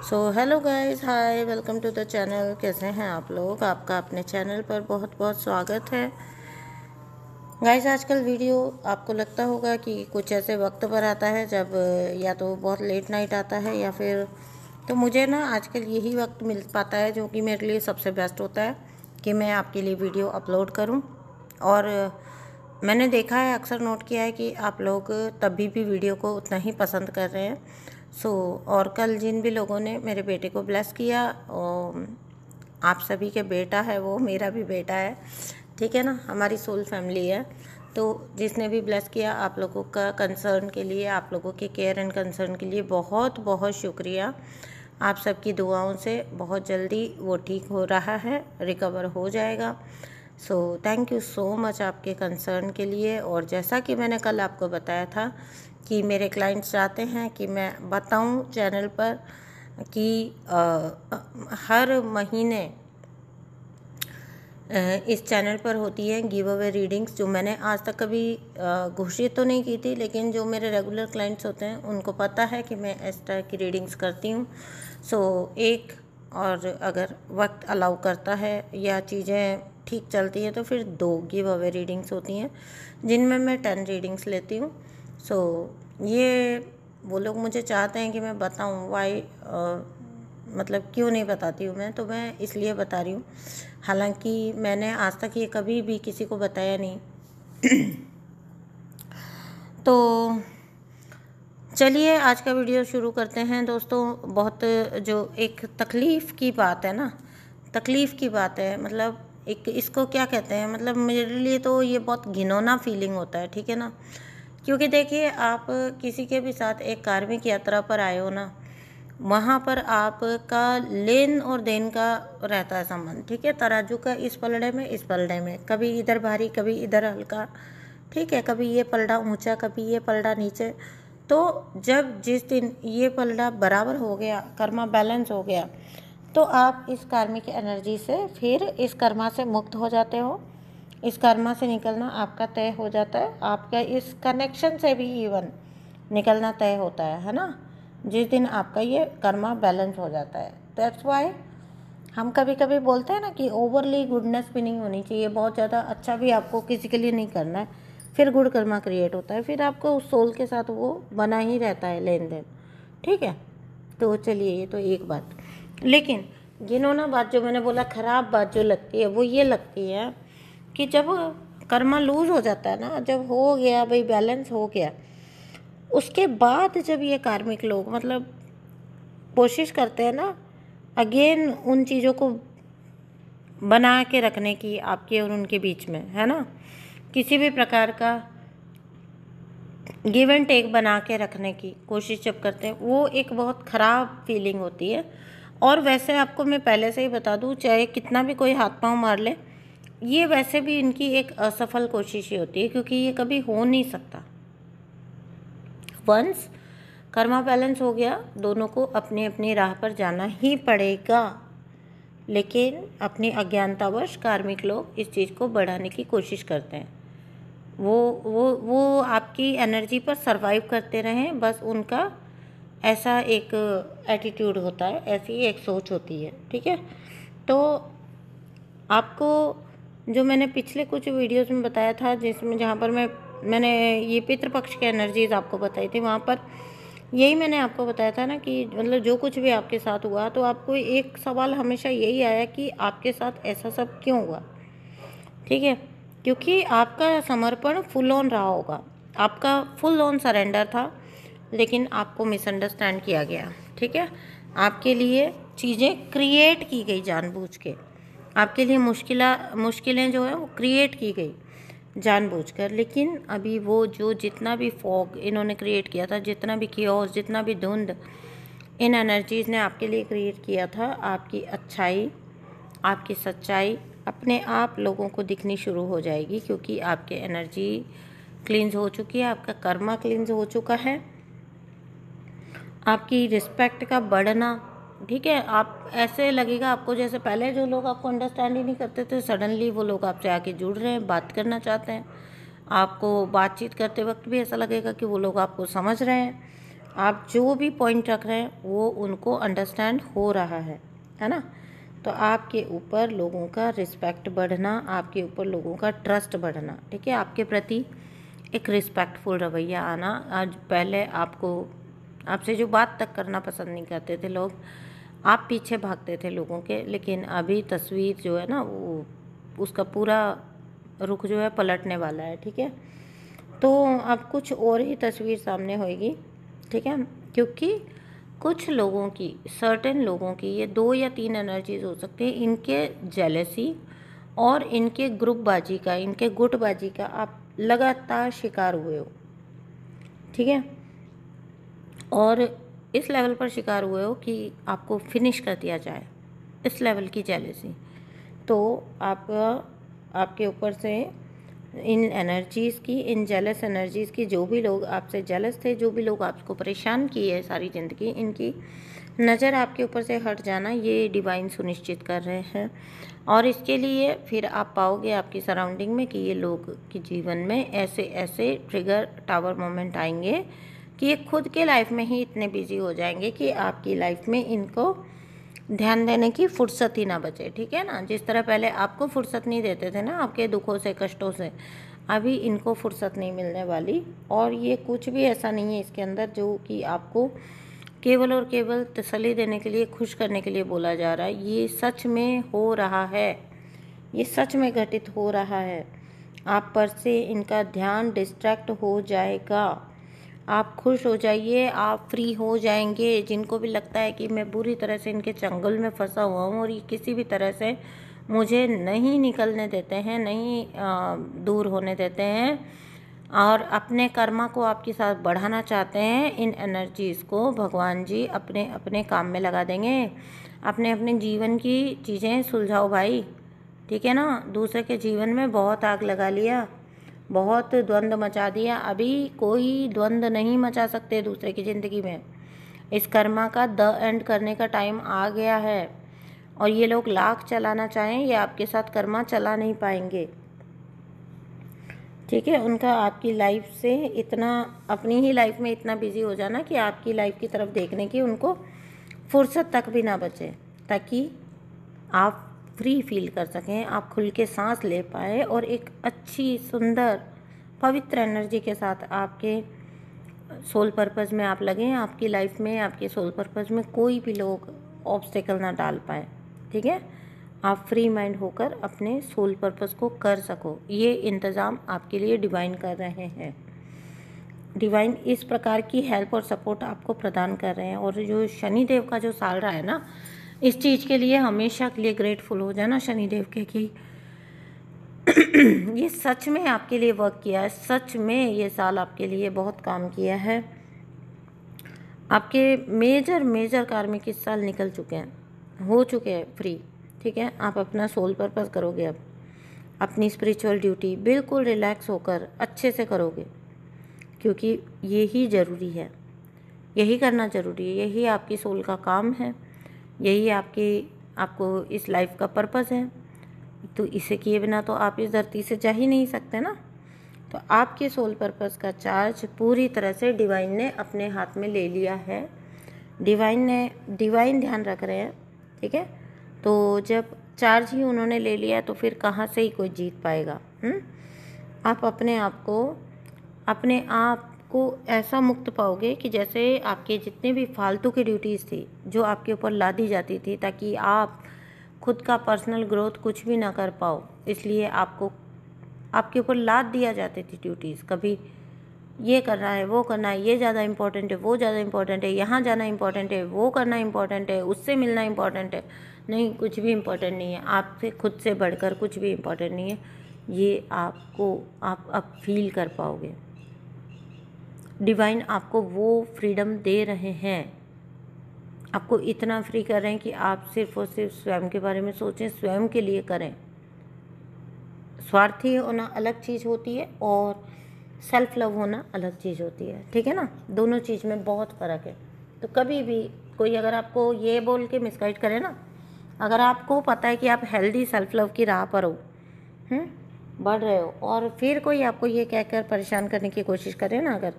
So hello guys, hi, welcome to the channel. कैसे हैं आप लोग? आपका अपने चैनल पर बहुत बहुत स्वागत है। गाइस, आजकल वीडियो आपको लगता होगा कि कुछ ऐसे वक्त पर आता है जब या तो बहुत लेट नाइट आता है या फिर तो मुझे ना आजकल यही वक्त मिल पाता है जो कि मेरे लिए सबसे बेस्ट होता है कि मैं आपके लिए वीडियो अपलोड करूं। और मैंने देखा है, अक्सर नोट किया है कि आप लोग तभी भी वीडियो को उतना ही पसंद कर रहे हैं। और कल जिन भी लोगों ने मेरे बेटे को ब्लेस किया, आप सभी के बेटा है, वो मेरा भी बेटा है, ठीक है ना, हमारी सोल फैमिली है। तो जिसने भी ब्लेस किया, आप लोगों का कंसर्न के लिए, आप लोगों के केयर एंड कंसर्न के लिए बहुत बहुत शुक्रिया। आप सबकी दुआओं से बहुत जल्दी वो ठीक हो रहा है, रिकवर हो जाएगा। थैंक यू सो मच आपके कंसर्न के लिए। और जैसा कि मैंने कल आपको बताया था कि मेरे क्लाइंट्स चाहते हैं कि मैं बताऊं चैनल पर कि हर महीने इस चैनल पर होती है गिव अवे रीडिंग्स, जो मैंने आज तक कभी घोषित तो नहीं की थी, लेकिन जो मेरे रेगुलर क्लाइंट्स होते हैं उनको पता है कि मैं इस तरह की रीडिंग्स करती हूँ। एक और अगर वक्त अलाउ करता है या चीज़ें ठीक चलती हैं तो फिर 2 गिव अवे रीडिंग्स होती हैं जिनमें मैं 10 रीडिंग्स लेती हूँ। ये वो लोग मुझे चाहते हैं कि मैं बताऊँ वाई, मतलब क्यों नहीं बताती हूँ मैं, तो मैं इसलिए बता रही हूँ। हालांकि मैंने आज तक ये कभी भी किसी को बताया नहीं। तो चलिए आज का वीडियो शुरू करते हैं दोस्तों। बहुत जो एक तकलीफ़ की बात है ना, तकलीफ़ की बात है, मतलब एक इसको क्या कहते हैं, मतलब मेरे लिए तो ये बहुत घिनौना फीलिंग होता है, ठीक है ना। क्योंकि देखिए, आप किसी के भी साथ एक कार्मिक यात्रा पर आए हो ना, वहाँ पर आपका लेन और देन का रहता है संबंध, ठीक है। तराजू का इस पलड़े में, इस पलड़े में, कभी इधर भारी कभी इधर हल्का, ठीक है, कभी ये पलड़ा ऊंचा कभी ये पलड़ा नीचे। तो जब जिस दिन ये पलड़ा बराबर हो गया, कर्मा बैलेंस हो गया, तो आप इस कार्मिक एनर्जी से फिर इस कर्मा से मुक्त हो जाते हो। इस कर्मा से निकलना आपका तय हो जाता है, आपका इस कनेक्शन से भी इवन निकलना तय होता है ना, जिस दिन आपका ये कर्मा बैलेंस हो जाता है। दैट्स वाई हम कभी कभी बोलते हैं ना कि ओवरली गुडनेस भी नहीं होनी चाहिए, बहुत ज़्यादा अच्छा भी आपको किसी के लिए नहीं करना है, फिर गुड कर्मा क्रिएट होता है, फिर आपको उस सोल के साथ वो बना ही रहता है लेन देन, ठीक है। तो चलिए, ये तो एक बात। लेकिन घिनौना बात जो मैंने बोला, ख़राब बात जो लगती है वो ये लगती है कि जब कर्मा लूज़ हो जाता है ना, जब हो गया भाई, बैलेंस हो गया, उसके बाद जब ये कार्मिक लोग मतलब कोशिश करते हैं ना अगेन उन चीज़ों को बना के रखने की आपके और उनके बीच में, है ना, किसी भी प्रकार का गिव एंड टेक बना के रखने की कोशिश जब करते हैं, वो एक बहुत ख़राब फीलिंग होती है। और वैसे आपको मैं पहले से ही बता दूं, चाहे कितना भी कोई हाथ पांव मार ले, ये वैसे भी इनकी एक असफल कोशिश ही होती है, क्योंकि ये कभी हो नहीं सकता। वंस कर्मा बैलेंस हो गया, दोनों को अपनी अपनी राह पर जाना ही पड़ेगा। लेकिन अपनी अज्ञानतावश कार्मिक लोग इस चीज़ को बढ़ाने की कोशिश करते हैं। वो आपकी एनर्जी पर सरवाइव करते रहें, बस उनका ऐसा एक एटीट्यूड होता है, ऐसी एक सोच होती है, ठीक है। तो आपको जो मैंने पिछले कुछ वीडियोस में बताया था, जिसमें जहाँ पर मैंने ये पितृपक्ष की एनर्जीज आपको बताई थी, वहाँ पर यही मैंने आपको बताया था ना कि मतलब जो कुछ भी आपके साथ हुआ, तो आपको एक सवाल हमेशा यही आया कि आपके साथ ऐसा सब क्यों हुआ, ठीक है। क्योंकि आपका समर्पण फुल ऑन रहा होगा, आपका फुल ऑन सरेंडर था, लेकिन आपको मिसअंडरस्टैंड किया गया, ठीक है। आपके लिए चीज़ें क्रिएट की गई जानबूझ के, आपके लिए मुश्किलें जो है वो क्रिएट की गई जानबूझकर। लेकिन अभी वो जो जितना भी फॉग इन्होंने क्रिएट किया था, जितना भी कियोस, जितना भी धुंध इन एनर्जीज़ ने आपके लिए क्रिएट किया था, आपकी अच्छाई, आपकी सच्चाई अपने आप लोगों को दिखनी शुरू हो जाएगी, क्योंकि आपकी एनर्जी क्लींस हो चुकी है, आपका कर्मा क्लींस हो चुका है, आपकी रिस्पेक्ट का बढ़ना, ठीक है। आप ऐसे लगेगा आपको जैसे पहले जो लोग आपको अंडरस्टैंड ही नहीं करते थे, सडनली वो लोग आपसे आके जुड़ रहे हैं, बात करना चाहते हैं। आपको बातचीत करते वक्त भी ऐसा लगेगा कि वो लोग आपको समझ रहे हैं, आप जो भी पॉइंट रख रहे हैं वो उनको अंडरस्टैंड हो रहा है ना। तो आपके ऊपर लोगों का रिस्पेक्ट बढ़ना, आपके ऊपर लोगों का ट्रस्ट बढ़ना, ठीक है, आपके प्रति एक रिस्पेक्टफुल रवैया आना। आज पहले आपसे जो बात तक करना पसंद नहीं करते थे लोग, आप पीछे भागते थे लोगों के, लेकिन अभी तस्वीर जो है ना वो उसका पूरा रुख जो है पलटने वाला है, ठीक है। तो अब कुछ और ही तस्वीर सामने होएगी, ठीक है, क्योंकि कुछ लोगों की, सर्टेन लोगों की, ये 2 या 3 एनर्जीज हो सकती है, इनके जेलेसी और इनके ग्रुपबाजी का, इनके गुटबाजी का आप लगातार शिकार हुए हो, ठीक है, और इस लेवल पर शिकार हुए हो कि आपको फिनिश कर दिया जाए, इस लेवल की जेलेसी। तो आपके ऊपर से इन एनर्जीज़ की, इन जेलस एनर्जीज़ की, जो भी लोग आपसे जेलस थे, जो भी लोग आपको परेशान किए सारी ज़िंदगी, इनकी नज़र आपके ऊपर से हट जाना ये डिवाइन सुनिश्चित कर रहे हैं। और इसके लिए फिर आप पाओगे आपकी सराउंडिंग में कि ये लोग के जीवन में ऐसे ऐसे ट्रिगर टावर मोमेंट आएंगे कि ये खुद के लाइफ में ही इतने बिजी हो जाएंगे कि आपकी लाइफ में इनको ध्यान देने की फुर्सत ही ना बचे, ठीक है ना। जिस तरह पहले आपको फुर्सत नहीं देते थे ना आपके दुखों से, कष्टों से, अभी इनको फुर्सत नहीं मिलने वाली। और ये कुछ भी ऐसा नहीं है इसके अंदर जो कि आपको केवल और केवल तसल्ली देने के लिए, खुश करने के लिए बोला जा रहा है। ये सच में हो रहा है, ये सच में घटित हो रहा है। आप पर से इनका ध्यान डिस्ट्रैक्ट हो जाएगा, आप खुश हो जाइए, आप फ्री हो जाएंगे। जिनको भी लगता है कि मैं बुरी तरह से इनके चंगुल में फंसा हुआ हूँ और ये किसी भी तरह से मुझे नहीं निकलने देते हैं, नहीं दूर होने देते हैं, और अपने कर्मा को आपके साथ बढ़ाना चाहते हैं, इन एनर्जीज़ को भगवान जी अपने अपने काम में लगा देंगे। अपने अपने जीवन की चीज़ें सुलझाओ भाई, ठीक है ना। दूसरे के जीवन में बहुत आग लगा लिया, बहुत द्वंद्व मचा दिया, अभी कोई द्वंद्व नहीं मचा सकते दूसरे की ज़िंदगी में। इस कर्मा का द एंड करने का टाइम आ गया है, और ये लोग लाख चलाना चाहें ये आपके साथ कर्मा चला नहीं पाएंगे, ठीक है। उनका आपकी लाइफ से इतना, अपनी ही लाइफ में इतना बिजी हो जाना कि आपकी लाइफ की तरफ देखने की उनको फुर्सत तक भी ना बचे, ताकि आप फ्री फील कर सकें, आप खुल के सांस ले पाए और एक अच्छी सुंदर पवित्र एनर्जी के साथ आपके सोल पर्पस में आप लगें। आपकी लाइफ में, आपके सोल पर्पस में कोई भी लोग ऑब्स्टेकल ना डाल पाए, ठीक है। आप फ्री माइंड होकर अपने सोल पर्पस को कर सको, ये इंतज़ाम आपके लिए डिवाइन कर रहे हैं। डिवाइन इस प्रकार की हेल्प और सपोर्ट आपको प्रदान कर रहे हैं। और जो शनिदेव का जो साल रहा है ना, इस चीज़ के लिए हमेशा के लिए ग्रेटफुल हो जाना शनिदेव के कि ये सच में आपके लिए वर्क किया है, सच में ये साल आपके लिए बहुत काम किया है। आपके मेजर मेजर कार्मिक इस साल निकल चुके हैं, हो चुके हैं फ्री, ठीक है। आप अपना सोल पर्पस करोगे, अब अपनी स्पिरिचुअल ड्यूटी बिल्कुल रिलैक्स होकर अच्छे से करोगे, क्योंकि यही ज़रूरी है, यही करना ज़रूरी है, यही आपकी सोल का काम है, यही आपको इस लाइफ का पर्पस है। तो इसे किए बिना तो आप इस धरती से जा ही नहीं सकते ना। तो आपके सोल पर्पस का चार्ज पूरी तरह से डिवाइन ने अपने हाथ में ले लिया है। डिवाइन ध्यान रख रहे हैं, ठीक है। तो जब चार्ज ही उन्होंने ले लिया तो फिर कहाँ से ही कोई जीत पाएगा। आप अपने आप को ऐसा मुक्त पाओगे कि जैसे आपके जितने भी फालतू की ड्यूटीज़ थी जो आपके ऊपर लादी जाती थी ताकि आप खुद का पर्सनल ग्रोथ कुछ भी ना कर पाओ, इसलिए आपके ऊपर लाद दिया जाती थी ड्यूटीज़। कभी ये करना है, वो करना है, ये ज़्यादा इम्पोर्टेंट है, वो ज़्यादा इम्पोर्टेंट है, यहाँ जाना इम्पोर्टेंट है, वो करना इम्पोर्टेंट है, उससे मिलना इम्पोर्टेंट है। नहीं, कुछ भी इम्पोर्टेंट नहीं है, आपसे खुद से बढ़कर कुछ भी इम्पोर्टेंट नहीं है। ये आप अब फील कर पाओगे। डिवाइन आपको वो फ्रीडम दे रहे हैं, आपको इतना फ्री कर रहे हैं कि आप सिर्फ और सिर्फ स्वयं के बारे में सोचें, स्वयं के लिए करें। स्वार्थी होना अलग चीज़ होती है और सेल्फ लव होना अलग चीज़ होती है, ठीक है ना। दोनों चीज़ में बहुत फ़र्क है। तो कभी भी कोई अगर आपको ये बोल के मिसगाइड करे ना, अगर आपको पता है कि आप हेल्दी सेल्फ लव की राह पर हो, बढ़ रहे हो, और फिर कोई आपको ये कहकर परेशान करने की कोशिश करे ना अगर,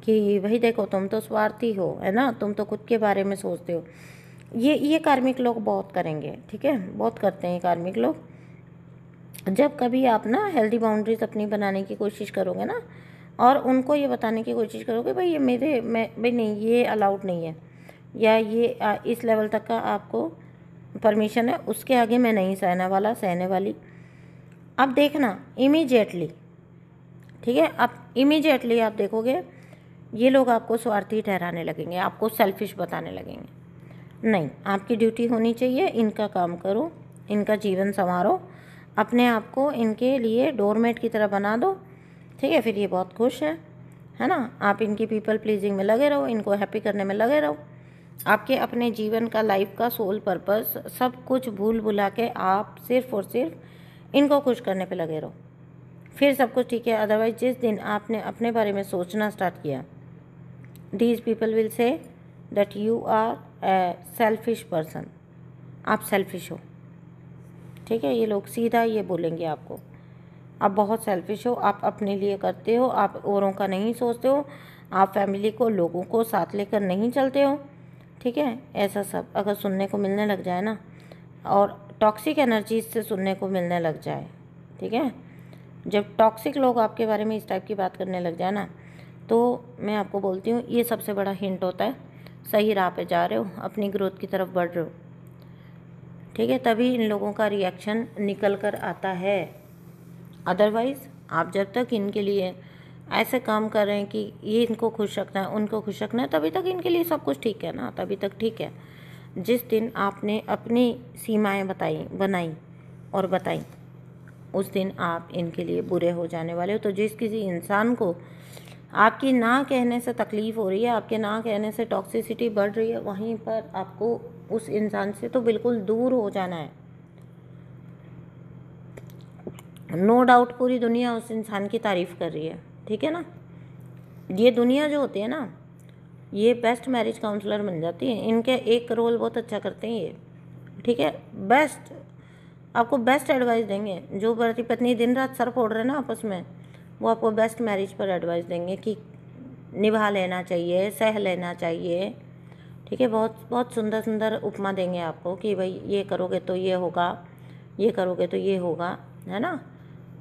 कि भाई देखो तुम तो स्वार्थी हो, है ना, तुम तो खुद के बारे में सोचते हो। ये कार्मिक लोग बहुत करेंगे, ठीक है, बहुत करते हैं कार्मिक लोग। जब कभी आप ना हेल्दी बाउंड्रीज अपनी बनाने की कोशिश करोगे ना, और उनको ये बताने की कोशिश करोगे भाई ये भाई नहीं, ये अलाउड नहीं है, या ये इस लेवल तक का आपको परमिशन है, उसके आगे मैं नहीं सहने वाली। अब देखना इमीडिएटली, ठीक है, अब इमीडिएटली आप देखोगे ये लोग आपको स्वार्थी ठहराने लगेंगे, आपको सेल्फिश बताने लगेंगे। नहीं, आपकी ड्यूटी होनी चाहिए, इनका काम करो, इनका जीवन संवारो, अपने आप को इनके लिए डोरमेट की तरह बना दो, ठीक है, फिर ये बहुत खुश है ना। आप इनकी पीपल प्लीजिंग में लगे रहो, इनको हैप्पी करने में लगे रहो। आपके अपने जीवन का, लाइफ का सोल पर्पस सब कुछ भूल भुला के आप सिर्फ और सिर्फ इनको खुश करने पे लगे रहो, फिर सब कुछ ठीक है। अदरवाइज जिस दिन आपने अपने बारे में सोचना स्टार्ट किया, these people will say that you are a selfish person, आप सेल्फिश हो, ठीक है। ये लोग सीधा ये बोलेंगे आपको, आप बहुत सेल्फिश हो, आप अपने लिए करते हो, आप औरों का नहीं सोचते हो, आप फैमिली को, लोगों को साथ लेकर नहीं चलते हो, ठीक है। ऐसा सब अगर सुनने को मिलने लग जाए ना, और टॉक्सिक एनर्जीज से सुनने को मिलने लग जाए, ठीक है, जब टॉक्सिक लोग आपके बारे में इस टाइप की बात करने लग जाए ना, तो मैं आपको बोलती हूँ ये सबसे बड़ा हिंट होता है, सही राह पे जा रहे हो, अपनी ग्रोथ की तरफ बढ़ रहे हो, ठीक है। तभी इन लोगों का रिएक्शन निकल कर आता है। अदरवाइज़ आप जब तक इनके लिए ऐसे काम कर रहे हैं कि ये इनको खुश रखना है, उनको खुश रखना है, तभी तक इनके लिए सब कुछ ठीक है ना, तभी तक ठीक है। जिस दिन आपने अपनी सीमाएं बनाई और बताई, उस दिन आप इनके लिए बुरे हो जाने वाले हो। तो जिस किसी इंसान को आपकी ना कहने से तकलीफ़ हो रही है, आपके ना कहने से टॉक्सिसिटी बढ़ रही है, वहीं पर आपको उस इंसान से तो बिल्कुल दूर हो जाना है। नो डाउट पूरी दुनिया उस इंसान की तारीफ़ कर रही है, ठीक है ना। ये दुनिया जो होती है ना, ये बेस्ट मैरिज काउंसलर बन जाती है, इनके एक रोल बहुत अच्छा करते हैं ये, ठीक है। बेस्ट, आपको बेस्ट एडवाइस देंगे। जो पति पत्नी दिन रात सर फोड़ रहे हैं ना आपस में, वो आपको बेस्ट मैरिज पर एडवाइस देंगे कि निभा लेना चाहिए, सह लेना चाहिए, ठीक है। बहुत बहुत सुंदर सुंदर उपमा देंगे आपको कि भाई ये करोगे तो ये होगा, ये करोगे तो ये होगा, है ना।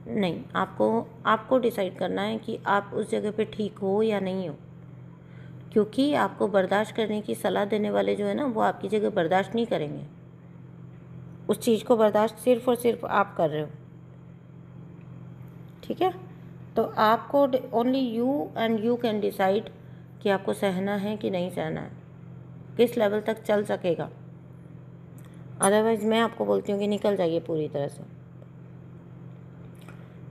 नहीं, आपको डिसाइड करना है कि आप उस जगह पे ठीक हो या नहीं हो, क्योंकि आपको बर्दाश्त करने की सलाह देने वाले जो है ना, वो आपकी जगह बर्दाश्त नहीं करेंगे। उस चीज़ को बर्दाश्त सिर्फ और सिर्फ आप कर रहे हो, ठीक है। तो आपको only you and you can decide कि आपको सहना है कि नहीं सहना है, किस लेवल तक चल सकेगा। अदरवाइज़ मैं आपको बोलती हूँ कि निकल जाइए पूरी तरह से।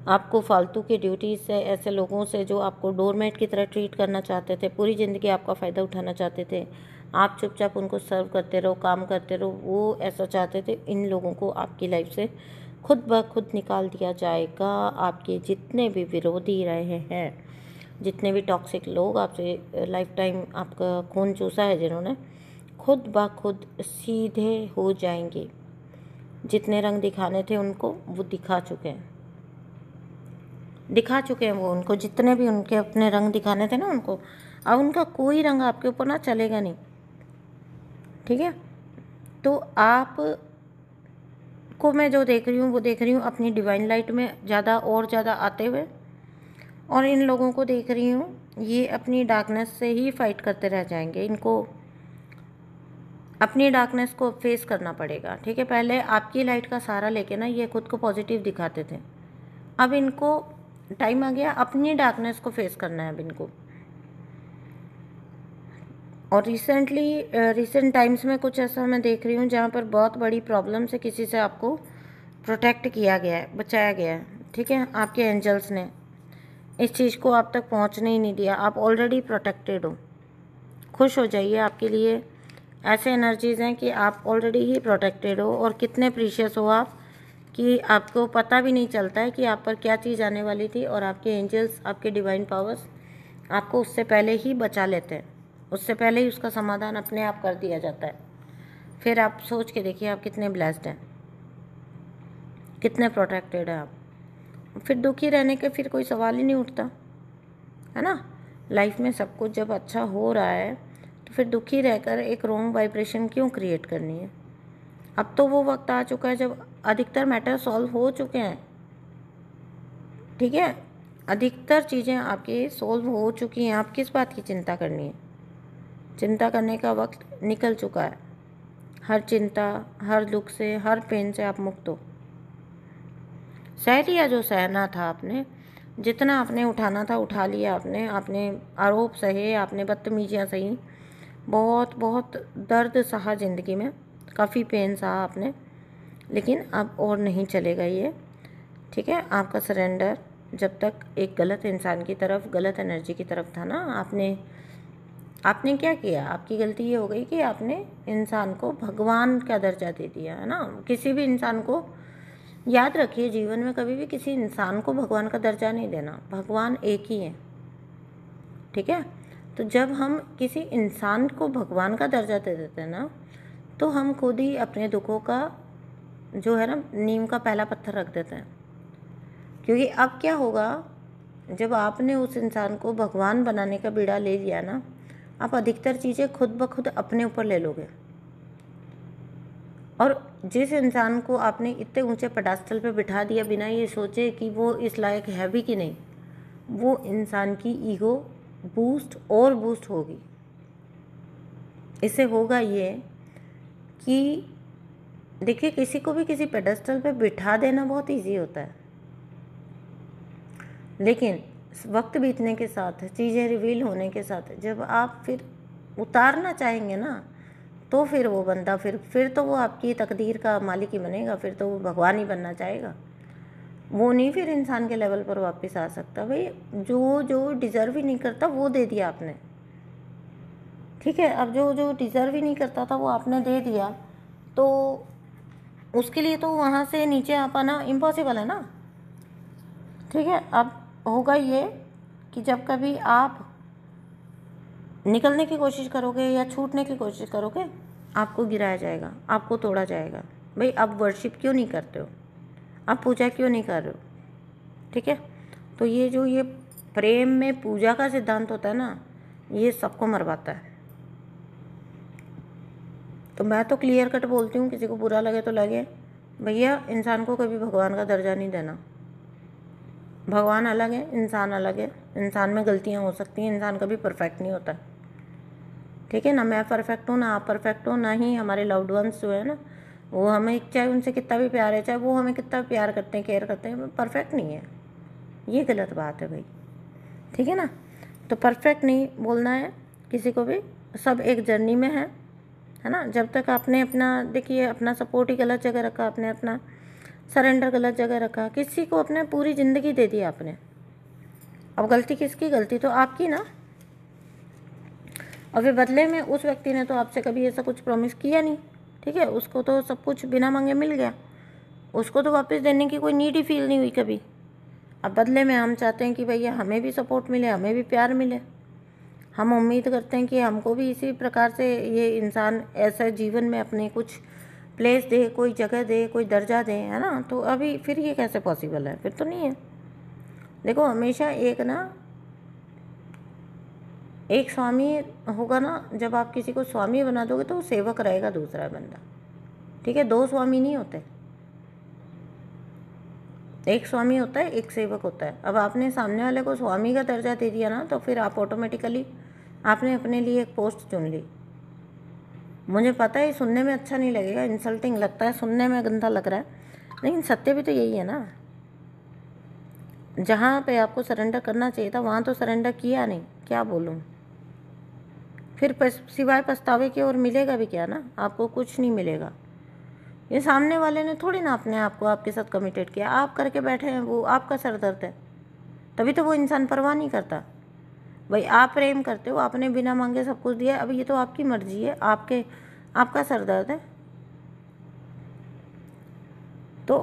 आपको फालतू की ड्यूटीज़ से, ऐसे लोगों से जो आपको डोरमेट की तरह ट्रीट करना चाहते थे, पूरी ज़िंदगी आपका फ़ायदा उठाना चाहते थे, आप चुपचाप उनको सर्व करते रहो, काम करते रहो, वो ऐसा चाहते थे, इन लोगों को आपकी लाइफ से खुद ब खुद निकाल दिया जाएगा। आपके जितने भी विरोधी रहे हैं, जितने भी टॉक्सिक लोग आपसे लाइफ टाइम आपका खून चूसा है, जिन्होंने, खुद ब खुद सीधे हो जाएंगे। जितने रंग दिखाने थे उनको, वो दिखा चुके हैं वो उनको, जितने भी उनके अपने रंग दिखाने थे ना उनको, अब उनका कोई रंग आपके ऊपर ना चलेगा नहीं, ठीक है। तो आप को मैं जो देख रही हूँ, वो देख रही हूँ अपनी डिवाइन लाइट में ज़्यादा और ज़्यादा आते हुए, और इन लोगों को देख रही हूँ ये अपनी डार्कनेस से ही फाइट करते रह जाएंगे। इनको अपनी डार्कनेस को फेस करना पड़ेगा, ठीक है। पहले आपकी लाइट का सहारा लेके ना ये खुद को पॉजिटिव दिखाते थे, अब इनको टाइम आ गया अपनी डार्कनेस को फेस करना है अब इनको। और रिसेंट टाइम्स में कुछ ऐसा मैं देख रही हूँ जहाँ पर बहुत बड़ी प्रॉब्लम से किसी से आपको प्रोटेक्ट किया गया है, बचाया गया है, ठीक है। आपके एंजल्स ने इस चीज़ को आप तक पहुँचने ही नहीं दिया, आप ऑलरेडी प्रोटेक्टेड हो। खुश हो जाइए, आपके लिए ऐसे एनर्जीज़ हैं कि आप ऑलरेडी ही प्रोटेक्टेड हो, और कितने प्रीशियस हो आप कि आपको पता भी नहीं चलता है कि आप पर क्या चीज़ आने वाली थी, और आपके एंजल्स, आपके डिवाइन पावर्स आपको उससे पहले ही बचा लेते हैं, उससे पहले ही उसका समाधान अपने आप कर दिया जाता है। फिर आप सोच के देखिए आप कितने ब्लेस्ड हैं, कितने प्रोटेक्टेड हैं आप। फिर दुखी रहने के फिर कोई सवाल ही नहीं उठता, है ना। लाइफ में सब कुछ जब अच्छा हो रहा है तो फिर दुखी रहकर एक रॉन्ग वाइब्रेशन क्यों क्रिएट करनी है। अब तो वो वक्त आ चुका है जब अधिकतर मैटर सॉल्व हो चुके हैं, ठीक है, अधिकतर चीज़ें आपकी सॉल्व हो चुकी हैं। आप किस बात की चिंता करनी है? चिंता करने का वक्त निकल चुका है। हर चिंता, हर दुख से, हर पेन से आप मुक्त हो। सह लिया जो सहना था आपने, जितना आपने उठाना था उठा लिया आपने आरोप सहे, आपने बदतमीजियाँ सही, बहुत बहुत दर्द सहा ज़िंदगी में, काफ़ी पेन सहा आपने, लेकिन अब और नहीं चलेगा ये, ठीक है। आपका सरेंडर जब तक एक गलत इंसान की तरफ, गलत एनर्जी की तरफ था ना, आपने क्या किया? आपकी गलती ये हो गई कि आपने इंसान को भगवान का दर्जा दे दिया, है ना। किसी भी इंसान को, याद रखिए, जीवन में कभी भी किसी इंसान को भगवान का दर्जा नहीं देना। भगवान एक ही है, ठीक है। तो जब हम किसी इंसान को भगवान का दर्जा दे देते हैं ना, तो हम खुद ही अपने दुखों का जो है ना, नीम का पहला पत्थर रख देते हैं। क्योंकि अब क्या होगा, जब आपने उस इंसान को भगवान बनाने का बीड़ा ले लिया ना, आप अधिकतर चीज़ें खुद ब खुद अपने ऊपर ले लोगे। और जिस इंसान को आपने इतने ऊंचे पेडास्टल पे बिठा दिया बिना ये सोचे कि वो इस लायक है भी कि नहीं, वो इंसान की ईगो बूस्ट होगी। इससे होगा ये कि देखिए, किसी को भी किसी पेडेस्टल पे बिठा देना बहुत इजी होता है, लेकिन वक्त बीतने के साथ, चीज़ें रिवील होने के साथ, जब आप फिर उतारना चाहेंगे ना, तो फिर वो बंदा फिर तो वो आपकी तकदीर का मालिक ही बनेगा। फिर तो वो भगवान ही बनना चाहेगा। वो नहीं फिर इंसान के लेवल पर वापस आ सकता। भाई, जो डिज़र्व ही नहीं करता वो दे दिया आपने, ठीक है। अब जो डिज़र्व ही नहीं करता था वो आपने दे दिया, तो उसके लिए तो वहाँ से नीचे आ पाना इम्पॉसिबल है ना, ठीक है। अब होगा ये कि जब कभी आप निकलने की कोशिश करोगे या छूटने की कोशिश करोगे, आपको गिराया जाएगा, आपको तोड़ा जाएगा। भाई, आप वर्शिप क्यों नहीं करते हो? आप पूजा क्यों नहीं कर रहे हो? ठीक है। तो ये प्रेम में पूजा का सिद्धांत होता है ना, ये सबको मरवाता है। तो मैं तो क्लियर कट बोलती हूँ, किसी को बुरा लगे तो लगे, भैया इंसान को कभी भगवान का दर्जा नहीं देना। भगवान अलग है, इंसान अलग है। इंसान में गलतियाँ हो सकती हैं, इंसान कभी परफेक्ट नहीं होता, ठीक है ना। मैं परफेक्ट हूँ ना, आप परफेक्ट हो ना, ही हमारे लव्ड वंस जो है ना, वो हमें, चाहे उनसे कितना भी प्यार है, चाहे वो हमें कितना प्यार करते हैं, केयर करते हैं, परफेक्ट नहीं है। ये गलत बात है भाई, ठीक है ना। तो परफेक्ट नहीं बोलना है किसी को भी, सब एक जर्नी में है ना। जब तक आपने अपना, देखिए, अपना सपोर्ट ही गलत जगह रखा, आपने अपना सरेंडर गलत जगह रखा, किसी को अपने पूरी ज़िंदगी दे दी आपने। अब गलती किसकी? गलती तो आपकी ना। और फिर बदले में उस व्यक्ति ने तो आपसे कभी ऐसा कुछ प्रॉमिस किया नहीं, ठीक है। उसको तो सब कुछ बिना मांगे मिल गया, उसको तो वापस देने की कोई नीड ही फील नहीं हुई कभी। अब बदले में हम चाहते हैं कि भैया हमें भी सपोर्ट मिले, हमें भी प्यार मिले। हम उम्मीद करते हैं कि हमको भी इसी प्रकार से ये इंसान ऐसा जीवन में अपने कुछ प्लेस दे, कोई जगह दे, कोई दर्जा दे, है ना। तो अभी फिर ये कैसे पॉसिबल है? फिर तो नहीं है। देखो, हमेशा एक स्वामी होगा ना। जब आप किसी को स्वामी बना दोगे तो वो सेवक रहेगा दूसरा बंदा, ठीक है। दो स्वामी नहीं होते, एक स्वामी होता है, एक सेवक होता है। अब आपने सामने वाले को स्वामी का दर्जा दे दिया ना, तो फिर आप ऑटोमेटिकली आपने अपने लिए एक पोस्ट चुन ली। मुझे पता है सुनने में अच्छा नहीं लगेगा, इंसल्टिंग लगता है, सुनने में गंदा लग रहा है, लेकिन सत्य भी तो यही है ना। जहाँ पे आपको सरेंडर करना चाहिए था वहाँ तो सरेंडर किया नहीं, क्या बोलूँ। फिर सिवाय पछतावे के और मिलेगा भी क्या ना, आपको कुछ नहीं मिलेगा। ये सामने वाले ने थोड़ी ना अपने आप को आपके साथ कमिटेड किया, आप करके बैठे हैं, वो आपका सर दर्द है, तभी तो वो इंसान परवाह नहीं करता। भाई, आप प्रेम करते हो, आपने बिना मांगे सब कुछ दिया, अब ये तो आपकी मर्जी है, आपका सर दर्द है। तो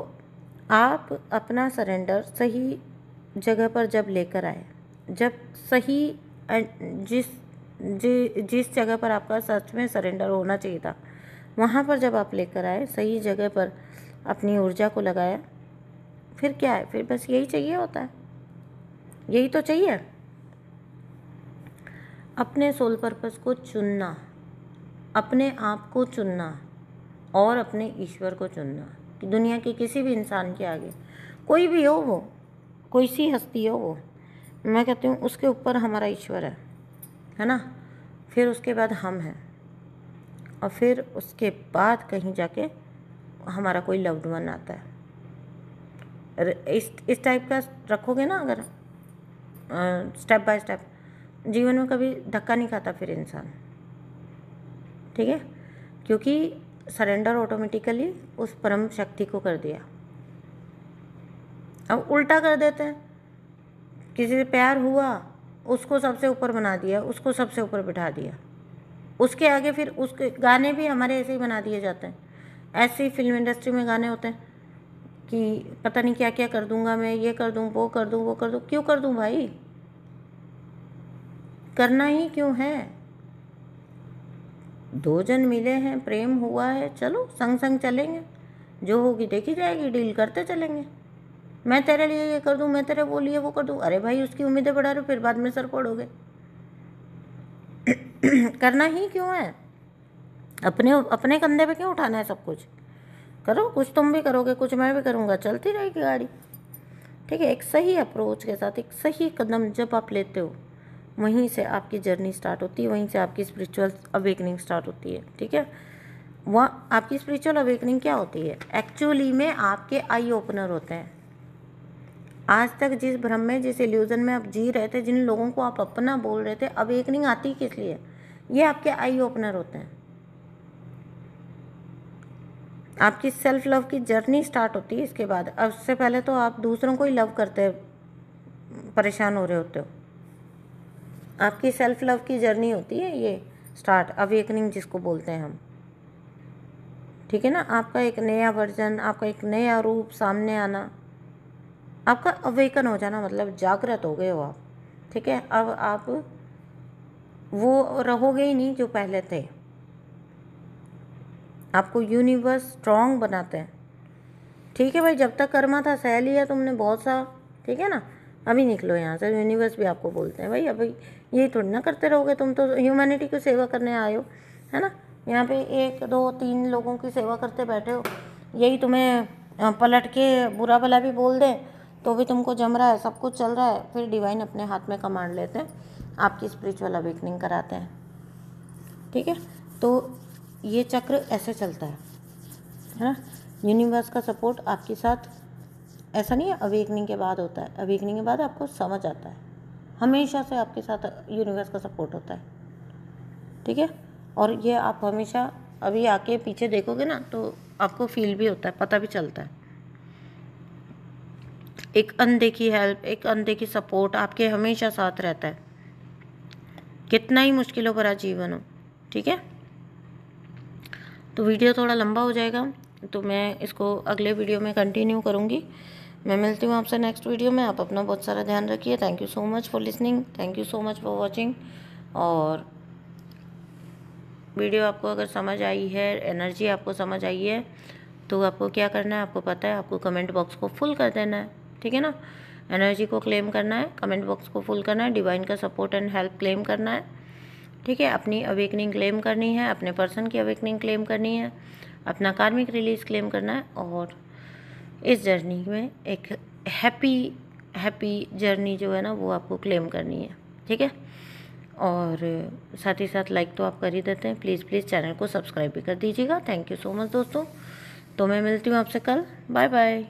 आप अपना सरेंडर सही जगह पर जब लेकर आए, जब सही जिस जगह पर आपका सच में सरेंडर होना चाहिए था, वहाँ पर जब आप लेकर आए, सही जगह पर अपनी ऊर्जा को लगाया, फिर क्या है? फिर बस यही चाहिए होता है, यही तो चाहिए। अपने सोल पर्पस को चुनना, अपने आप को चुनना और अपने ईश्वर को चुनना कि दुनिया के किसी भी इंसान के आगे, कोई भी हो वो, कोई सी हस्ती हो वो, मैं कहती हूँ उसके ऊपर हमारा ईश्वर है ना, फिर उसके बाद हम हैं, और फिर उसके बाद कहीं जाके हमारा कोई लव्ड वन आता है। इस टाइप का रखोगे ना अगर, स्टेप बाय स्टेप, जीवन में कभी धक्का नहीं खाता फिर इंसान, ठीक है, क्योंकि सरेंडर ऑटोमेटिकली उस परम शक्ति को कर दिया। अब उल्टा कर देते हैं, किसी से प्यार हुआ उसको सबसे ऊपर बना दिया, उसको सबसे ऊपर बिठा दिया, उसके आगे फिर उसके गाने भी हमारे ऐसे ही बना दिए जाते हैं। ऐसे ही फिल्म इंडस्ट्री में गाने होते हैं कि पता नहीं क्या क्या कर दूंगा मैं, ये कर दूं, वो कर दूं, वो कर दूं। क्यों कर दूं भाई, करना ही क्यों है? दो जन मिले हैं, प्रेम हुआ है, चलो संग संग चलेंगे, जो होगी देखी जाएगी, डील करते चलेंगे। मैं तेरे लिए ये कर दूं, मैं तेरे वो लिए वो कर दूं, अरे भाई उसकी उम्मीदें बढ़ा रहे हो, फिर बाद में सर फोड़ोगे। करना ही क्यों है? अपने अपने कंधे पे क्यों उठाना है सब कुछ? करो, कुछ तुम भी करोगे, कुछ मैं भी करूँगा, चलती रहेगी गाड़ी, ठीक है। एक सही अप्रोच के साथ एक सही कदम जब आप लेते हो, वहीं से आपकी जर्नी स्टार्ट होती है, वहीं से आपकी स्पिरिचुअल अवेकनिंग स्टार्ट होती है, ठीक है। वह आपकी स्पिरिचुअल अवेकनिंग क्या होती है? एक्चुअली में आपके आई ओपनर होते हैं। आज तक जिस भ्रम में, जिस इल्यूजन में आप जी रहे थे, जिन लोगों को आप अपना बोल रहे थे, अवेकनिंग आती किस लिए? ये आपके आई ओपनर होते हैं। आपकी सेल्फ लव की जर्नी स्टार्ट होती है इसके बाद। अब उससे पहले तो आप दूसरों को ही लव करते परेशान हो रहे होते हो। आपकी सेल्फ लव की जर्नी होती है ये स्टार्ट, अवेकनिंग जिसको बोलते हैं हम, ठीक है ना। आपका एक नया वर्जन, आपका एक नया रूप सामने आना, आपका अवेकन हो जाना, मतलब जागृत हो गए हो आप, ठीक है। अब आप वो रहोगे ही नहीं जो पहले थे। आपको यूनिवर्स स्ट्रॉन्ग बनाते हैं, ठीक है भाई। जब तक कर्मा था सह लिया तुमने बहुत सा, ठीक है ना, अभी निकलो यहाँ से। यूनिवर्स भी आपको बोलते हैं भाई अभी यही थोड़ी ना करते रहोगे, तुम तो ह्यूमैनिटी की सेवा करने आए हो, है ना। यहाँ पे 1 2 3 लोगों की सेवा करते बैठे हो, यही तुम्हें पलट के बुरा भला भी बोल दें तो भी तुमको जम रहा है, सब कुछ चल रहा है, फिर डिवाइन अपने हाथ में कमांड लेते हैं, आपकी स्पिरिचुअल अवेकनिंग कराते हैं, ठीक है। तो ये चक्र ऐसे चलता है ना। यूनिवर्स का सपोर्ट आपके साथ ऐसा नहीं है अवेकनिंग के बाद होता है, अवेकनिंग के बाद आपको समझ आता है, हमेशा से आपके साथ यूनिवर्स का सपोर्ट होता है, ठीक है। और ये आप हमेशा अभी आके पीछे देखोगे ना तो आपको फील भी होता है, पता भी चलता है। एक अनदेखी हेल्प, एक अनदेखी सपोर्ट आपके हमेशा साथ रहता है, कितना ही मुश्किलों भरा जीवन हो, ठीक है। तो वीडियो थोड़ा लंबा हो जाएगा, तो मैं इसको अगले वीडियो में कंटिन्यू करूँगी। मैं मिलती हूँ आपसे नेक्स्ट वीडियो में। आप अपना बहुत सारा ध्यान रखिए। Thank you so much for listening, thank you so much for watching. और वीडियो आपको अगर समझ आई है, एनर्जी आपको समझ आई है, तो आपको क्या करना है आपको पता है, आपको कमेंट बॉक्स को फुल कर देना है, ठीक है ना। एनर्जी को क्लेम करना है, कमेंट बॉक्स को फुल करना है, डिवाइन का सपोर्ट एंड हेल्प क्लेम करना है, ठीक है। अपनी अवेकनिंग क्लेम करनी है, अपने पर्सन की अवेकनिंग क्लेम करनी है, अपना कार्मिक रिलीज क्लेम करना है, और इस जर्नी में एक हैप्पी जर्नी जो है ना वो आपको क्लेम करनी है, ठीक है। और साथ ही साथ लाइक तो आप कर ही देते हैं, प्लीज़ चैनल को सब्सक्राइब भी कर दीजिएगा। थैंक यू सो मच दोस्तों। तो मैं मिलती हूँ आपसे कल, बाय बाय।